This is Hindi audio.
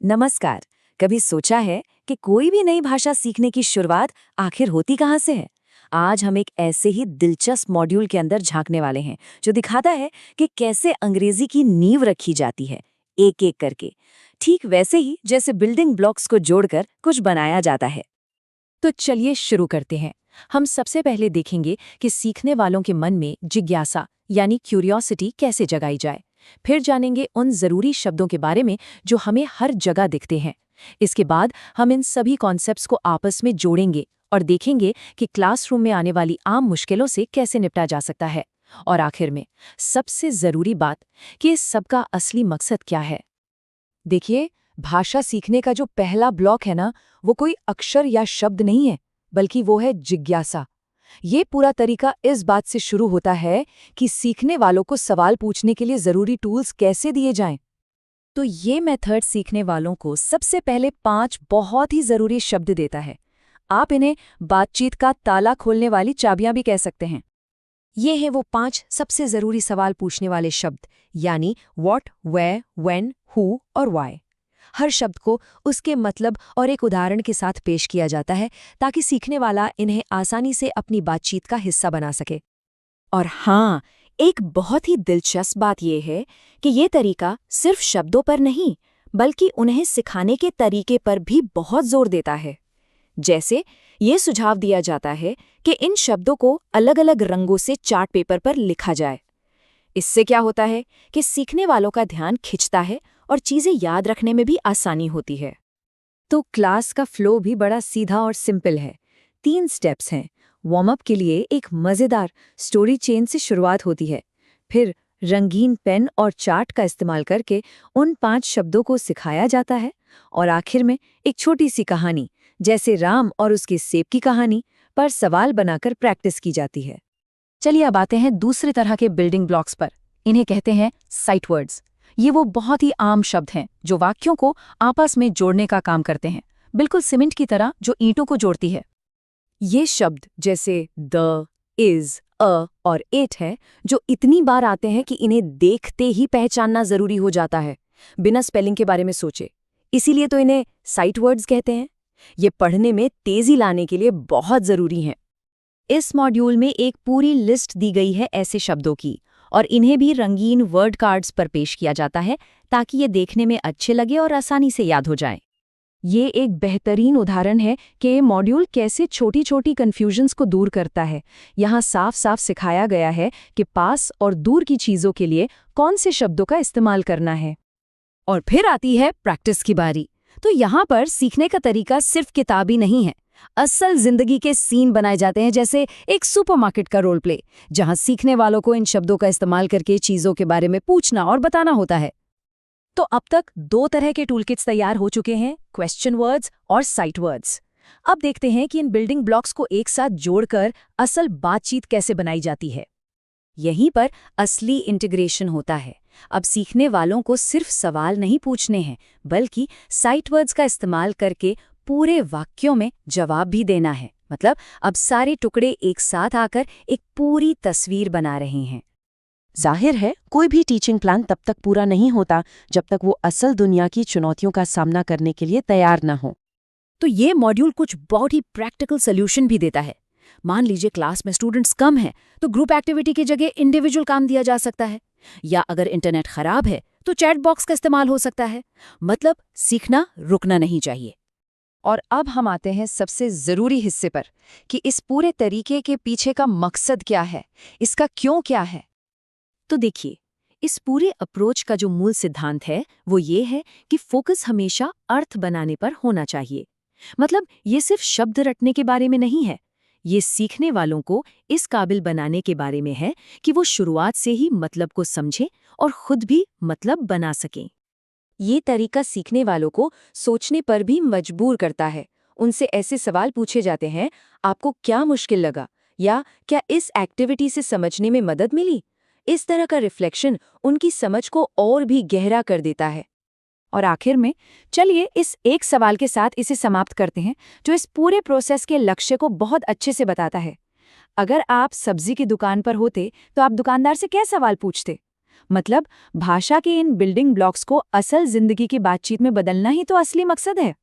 नमस्कार। कभी सोचा है कि कोई भी नई भाषा सीखने की शुरुआत आखिर होती कहाँ से है? आज हम एक ऐसे ही दिलचस्प मॉड्यूल के अंदर झांकने वाले हैं जो दिखाता है कि कैसे अंग्रेजी की नींव रखी जाती है, एक एक करके। ठीक वैसे ही जैसे बिल्डिंग ब्लॉक्स को जोड़कर कुछ बनाया जाता है। तो चलिए शुरू करते हैं। हम सबसे पहले देखेंगे कि सीखने वालों के मन में जिज्ञासा यानी क्यूरियोसिटी कैसे जगाई जाए। फिर जानेंगे उन जरूरी शब्दों के बारे में जो हमें हर जगह दिखते हैं। इसके बाद हम इन सभी कॉन्सेप्ट्स को आपस में जोड़ेंगे और देखेंगे कि क्लासरूम में आने वाली आम मुश्किलों से कैसे निपटा जा सकता है। और आखिर में सबसे जरूरी बात कि इस सब का असली मकसद क्या है। देखिए, भाषा सीखने का जो पहला ब्लॉक है ना, वो कोई अक्षर या शब्द नहीं है, बल्कि वो है जिज्ञासा। ये पूरा तरीका इस बात से शुरू होता है कि सीखने वालों को सवाल पूछने के लिए जरूरी टूल्स कैसे दिए जाएं। तो ये मेथड सीखने वालों को सबसे पहले 5 बहुत ही जरूरी शब्द देता है। आप इन्हें बातचीत का ताला खोलने वाली चाबियां भी कह सकते हैं। ये हैं वो 5 सबसे जरूरी सवाल पूछने वाले शब्द, यानी व्हाट, वेयर, व्हेन, हु और व्हाई। हर शब्द को उसके मतलब और एक उदाहरण के साथ पेश किया जाता है ताकि सीखने वाला इन्हें आसानी से अपनी बातचीत का हिस्सा बना सके। और हाँ, एक बहुत ही दिलचस्प बात यह है कि ये तरीका सिर्फ शब्दों पर नहीं, बल्कि उन्हें सिखाने के तरीके पर भी बहुत जोर देता है। जैसे ये सुझाव दिया जाता है कि इन शब्दों को अलग-अलग रंगों से चार्ट पेपर पर लिखा जाए। इससे क्या होता है कि सीखने वालों का ध्यान खिंचता है और चीजें याद रखने में भी आसानी होती है। तो क्लास का फ्लो भी बड़ा सीधा और सिंपल है। 3 स्टेप्स हैं। वार्म अप के लिए एक मज़ेदार स्टोरी चेन से शुरुआत होती है। फिर रंगीन पेन और चार्ट का इस्तेमाल करके उन 5 शब्दों को सिखाया जाता है। और आखिर में एक छोटी सी कहानी, जैसे राम और उसके सेब की कहानी, पर सवाल बनाकर प्रैक्टिस की जाती है। चलिए अब आते हैं दूसरे तरह के बिल्डिंग ब्लॉक्स पर। इन्हें कहते हैं साइट वर्ड्स। ये वो बहुत ही आम शब्द हैं जो वाक्यों को आपस में जोड़ने का काम करते हैं, बिल्कुल सीमेंट की तरह जो ईंटों को जोड़ती है। ये शब्द जैसे द, इज, अ और इट है, जो इतनी बार आते हैं कि इन्हें देखते ही पहचानना जरूरी हो जाता है, बिना स्पेलिंग के बारे में सोचे। इसीलिए तो इन्हें साइट वर्ड्स कहते हैं। ये पढ़ने में तेजी लाने के लिए बहुत जरूरी हैं। इस मॉड्यूल में एक पूरी लिस्ट दी गई है ऐसे शब्दों की, और इन्हें भी रंगीन वर्ड कार्ड्स पर पेश किया जाता है ताकि ये देखने में अच्छे लगे और आसानी से याद हो जाए। ये एक बेहतरीन उदाहरण है कि ये मॉड्यूल कैसे छोटी छोटी कन्फ्यूजन्स को दूर करता है। यहाँ साफ साफ सिखाया गया है कि पास और दूर की चीज़ों के लिए कौन से शब्दों का इस्तेमाल करना है। और फिर आती है प्रैक्टिस की बारी। तो यहाँ पर सीखने का तरीका सिर्फ किताबी नहीं है, असल जिंदगी के सीन बनाए जाते हैं, जैसे एक सुपरमार्केट का रोल प्ले, जहाँ सीखने वालों को इन शब्दों का इस्तेमाल करके चीज़ों के बारे में पूछना और बताना होता है। तो अब तक 2 तरह के टूलकिट्स तैयार हो चुके हैं, क्वेश्चन वर्ड्स और साइट वर्ड्स। अब देखते हैं कि इन बिल्डिंग ब्लॉक्स को एक साथ जोड़कर असल बातचीत कैसे बनाई जाती है। यहीं पर असली इंटीग्रेशन होता है। अब सीखने वालों को सिर्फ सवाल नहीं पूछने हैं, बल्कि साइट वर्ड्स का इस्तेमाल करके पूरे वाक्यों में जवाब भी देना है। मतलब अब सारे टुकड़े एक साथ आकर एक पूरी तस्वीर बना रहे हैं। जाहिर है, कोई भी टीचिंग प्लान तब तक पूरा नहीं होता जब तक वो असल दुनिया की चुनौतियों का सामना करने के लिए तैयार न हो। तो ये मॉड्यूल कुछ बहुत ही प्रैक्टिकल सॉल्यूशन भी देता है। मान लीजिए क्लास में स्टूडेंट्स कम हैं, तो ग्रुप एक्टिविटी की जगह इंडिविजुअल काम दिया जा सकता है। या अगर इंटरनेट खराब है तो चैट बॉक्स का इस्तेमाल हो सकता है। मतलब सीखना रुकना नहीं चाहिए। और अब हम आते हैं सबसे जरूरी हिस्से पर, कि इस पूरे तरीके के पीछे का मकसद क्या है, इसका क्यों क्या है। तो देखिए, इस पूरे अप्रोच का जो मूल सिद्धांत है वो ये है कि फोकस हमेशा अर्थ बनाने पर होना चाहिए। मतलब ये सिर्फ शब्द रटने के बारे में नहीं है, ये सीखने वालों को इस काबिल बनाने के बारे में है कि वो शुरुआत से ही मतलब को समझें और खुद भी मतलब बना सकें। ये तरीका सीखने वालों को सोचने पर भी मजबूर करता है। उनसे ऐसे सवाल पूछे जाते हैं, आपको क्या मुश्किल लगा, या क्या इस एक्टिविटी से समझने में मदद मिली। इस तरह का रिफ्लेक्शन उनकी समझ को और भी गहरा कर देता है। और आखिर में चलिए इस एक सवाल के साथ इसे समाप्त करते हैं, जो इस पूरे प्रोसेस के लक्ष्य को बहुत अच्छे से बताता है। अगर आप सब्जी की दुकान पर होते तो आप दुकानदार से क्या सवाल पूछते? मतलब भाषा के इन बिल्डिंग ब्लॉक्स को असल जिंदगी की बातचीत में बदलना ही तो असली मकसद है।